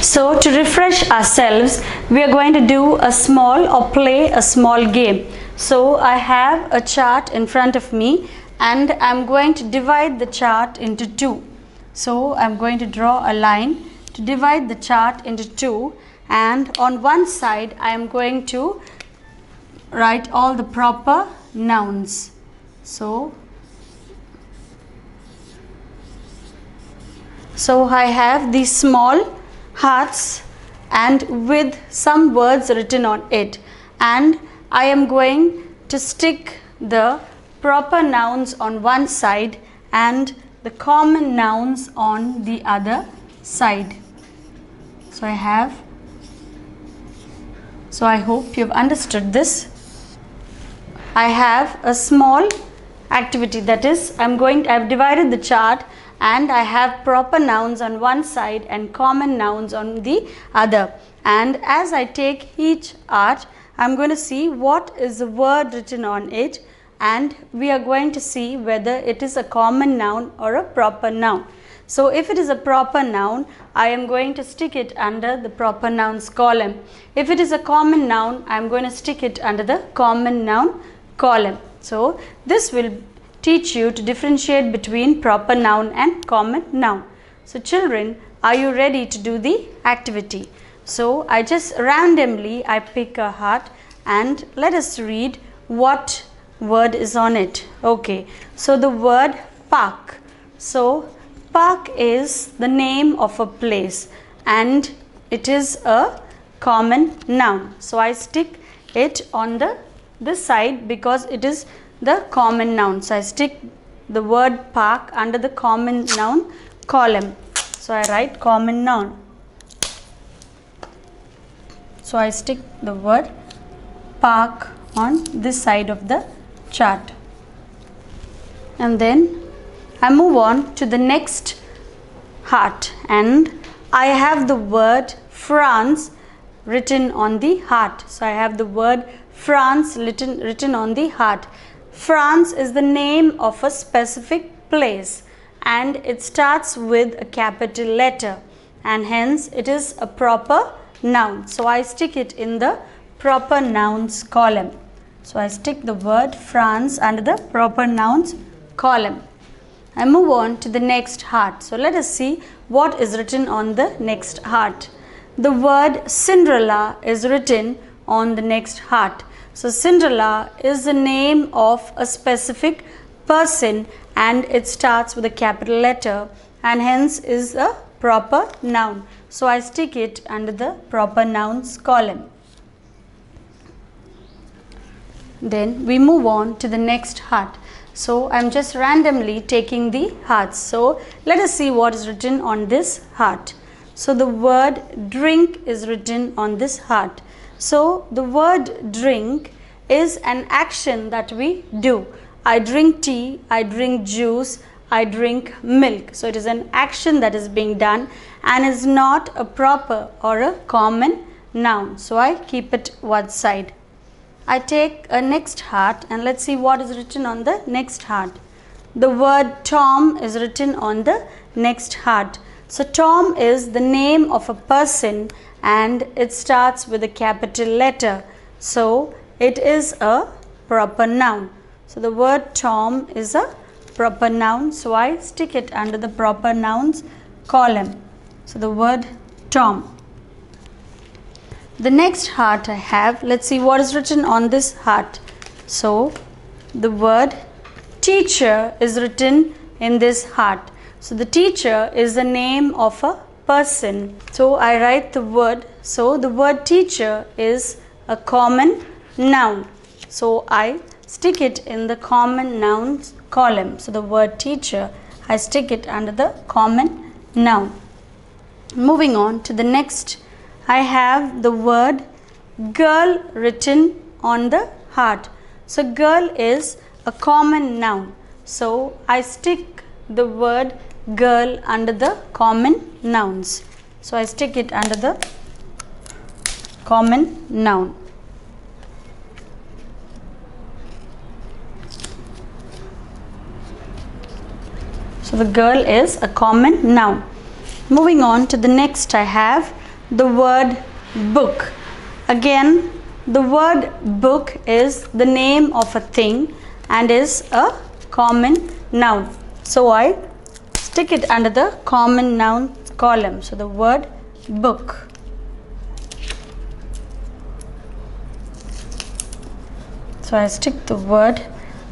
So to refresh ourselves, we are going to do a small or play a small game. So I have a chart in front of me and I'm going to divide the chart into two. So I'm going to draw a line to divide the chart into two, and on one side I am going to write all the proper nouns. So I have these small hearts and with some words written on it, and I am going to stick the proper nouns on one side and the common nouns on the other side. So I hope you've understood this. I have a small activity, that is I've divided the chart and I have proper nouns on one side and common nouns on the other, and as I take each art I'm going to see what is the word written on it, and we are going to see whether it is a common noun or a proper noun. So if it is a proper noun, I am going to stick it under the proper nouns column. If it is a common noun, I am going to stick it under the common noun column. So this will teach you to differentiate between proper noun and common noun. So children, are you ready to do the activity? So I just randomly I pick a heart and let us read what word is on it. Okay, so the word park. So park is the name of a place and it is a common noun. So I stick it on this side because it is the common noun. So I stick the word park under the common noun column. So I write common noun. So I stick the word park on this side of the chart. And then I move on to the next heart and I have the word France written on the heart. So I have the word France written on the heart. France is the name of a specific place and it starts with a capital letter and hence it is a proper noun. So I stick it in the proper nouns column. So I stick the word France under the proper nouns column. I move on to the next heart. So let us see what is written on the next heart. The word Cinderella is written on the next heart. So Cinderella is the name of a specific person and it starts with a capital letter and hence is a proper noun. So I stick it under the proper nouns column. Then we move on to the next heart. So I am just randomly taking the hearts. So let us see what is written on this heart. So the word drink is written on this heart. So the word drink is an action that we do. I drink tea, I drink juice, I drink milk. So it is an action that is being done and is not a proper or a common noun. So I keep it one side. I take a next heart and let's see what is written on the next heart. The word Tom is written on the next heart. So Tom is the name of a person and it starts with a capital letter. So it is a proper noun. So the word Tom is a proper noun. So I stick it under the proper nouns column. So the word Tom. The next heart I have, let's see what is written on this heart. So the word teacher is written in this heart. So the teacher is the name of a person. So I write the word. So the word teacher is a common noun. So I stick it in the common nouns column. So the word teacher, I stick it under the common noun. Moving on to the next, I have the word girl written on the heart. So girl is a common noun. So I stick the word girl under the common nouns. So I stick it under the common noun. So the girl is a common noun. Moving on to the next, I have the word book. Again, the word book is the name of a thing and is a common noun. So I stick it under the common noun column. So the word book. So I stick the word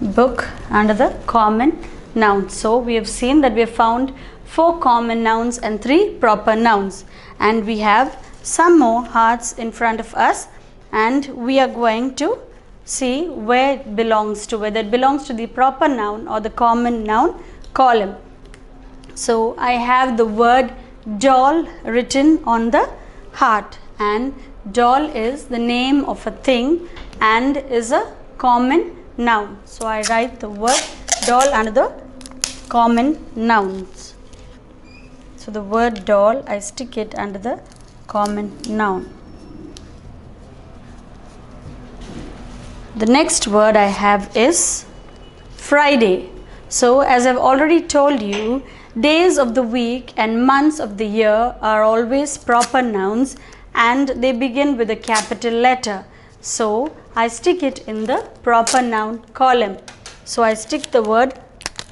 book under the common noun. So we have seen that we have found 4 common nouns and 3 proper nouns, and we have some more hearts in front of us, and we are going to see where it belongs to, whether it belongs to the proper noun or the common noun column. So I have the word doll written on the heart, and doll is the name of a thing and is a common noun. So I write the word doll under the common nouns. So the word doll, I stick it under the common noun. The next word I have is Friday. So as I've already told you, days of the week and months of the year are always proper nouns and they begin with a capital letter. So I stick it in the proper noun column. So I stick the word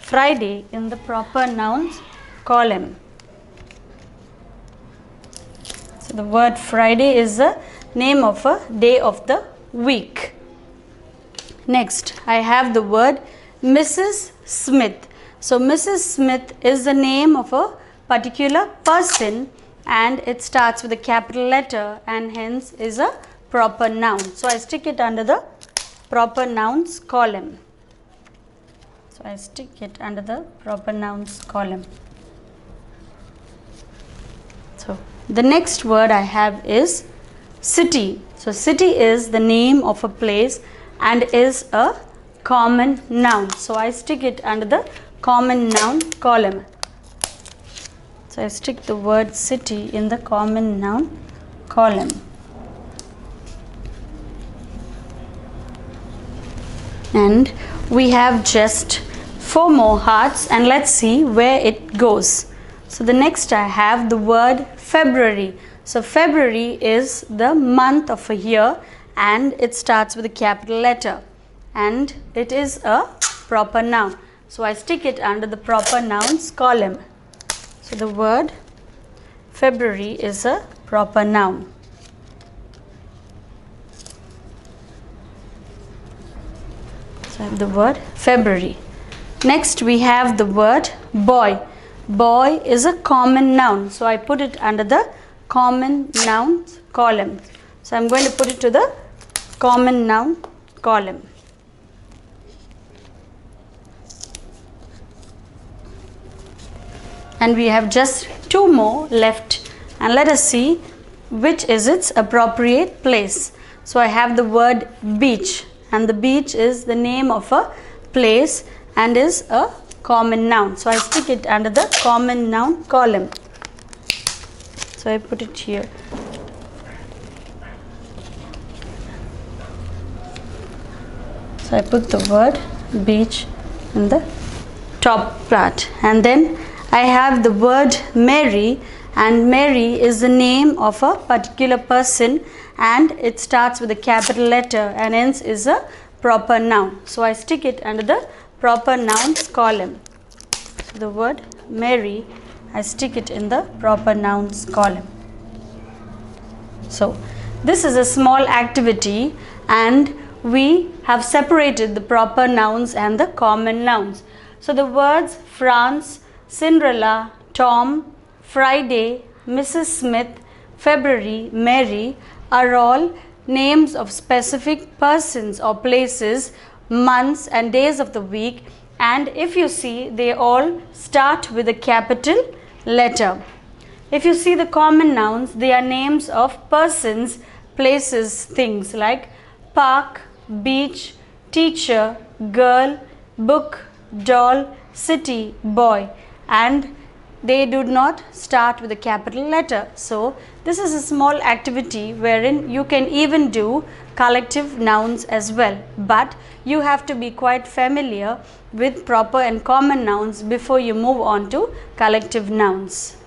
Friday in the proper nouns column. So the word Friday is the name of a day of the week. Next, I have the word Mrs. Smith. So Mrs. Smith is the name of a particular person and it starts with a capital letter and hence is a proper noun. So I stick it under the proper nouns column. So I stick it under the proper nouns column. So the next word I have is city. So city is the name of a place and is a common noun. So I stick it under the common noun column. So I stick the word city in the common noun column. And we have just 4 more hearts and let's see where it goes. So the next I have the word February. So February is the month of a year and it starts with a capital letter and it is a proper noun. So I stick it under the proper nouns column. So the word February is a proper noun. So I have the word February. Next we have the word boy. Boy is a common noun. So I put it under the common nouns column. So I'm going to put it to the common noun column. And we have just 2 more left and let us see which is its appropriate place. So I have the word beach and the beach is the name of a place and is a common noun. So I stick it under the common noun column. So I put it here. So I put the word beach in the top part and then I have the word Mary and Mary is the name of a particular person and it starts with a capital letter and hence is a proper noun. So I stick it under the proper nouns column. So the word Mary, I stick it in the proper nouns column. So this is a small activity and we have separated the proper nouns and the common nouns. So the words France, Cinderella, Tom, Friday, Mrs. Smith, February, Mary are all names of specific persons or places, months and days of the week, and if you see they all start with a capital letter. If you see the common nouns, they are names of persons, places, things like park, beach, teacher, girl, book, doll, city, boy, and they do not start with a capital letter. So this is a small activity wherein you can even do collective nouns as well, but you have to be quite familiar with proper and common nouns before you move on to collective nouns.